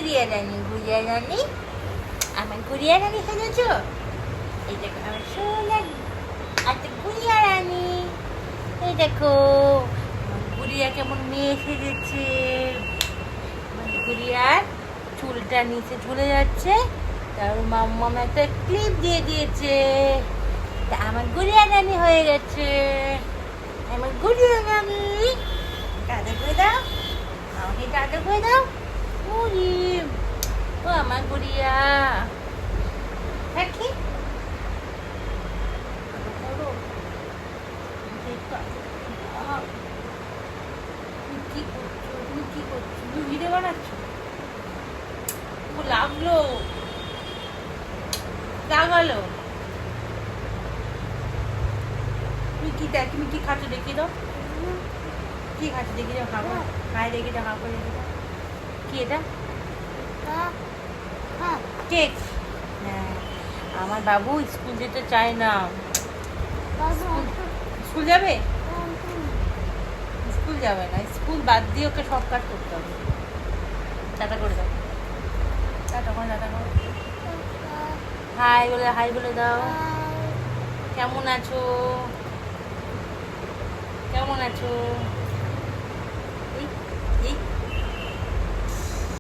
গুড়িয়া রানী, গুড়িয়া রানী, আমার গুড়িয়া রানী সেজেছো? এই দেখো আমার সোনা একটা গুড়িয়া রানী। এই দেখো আমার গুড়িয়া কেমন মেয়ে সেজেছে। আমার গুড়িয়ার চুলটা নিচে ঝুলে যাচ্ছে, তার মাম্মাম একটা ক্লিপ দিয়ে দিয়েছে, তা আমার গুড়িয়া রানী হয়ে গেছে। আমার গুড়িয়া রানী, দাদা করে দাও, আমাকে দাদা করে দাও। ওরে ও আমার গুড়িয়া দেখি কি করছো, তুমি কি করছো? তুমি ভিডিও বানাচ্ছো? ও লাগলো, লাগালো। তুমি কি দেখ, তুমি কি খাচ্ছো দেখিয়ে দাও, কি খাচ্ছো দেখিয়ে দাও, খাবো খাই দেখিয়ে দাও, খাবো দেখিয়ে দাও। কি এটা? কেক। হ্যাঁ, আমার বাবু স্কুল যেতে চায় না। স্কুল যাবে? স্কুল যাবে না, স্কুল বাদ দিয়ে ওকে সব কাজ করতে হবে। টাটা করে দাও, টাটা করে, টাটা করো, হাই বলে, হাই বলে দাও। কেমন আছো, কেমন আছো?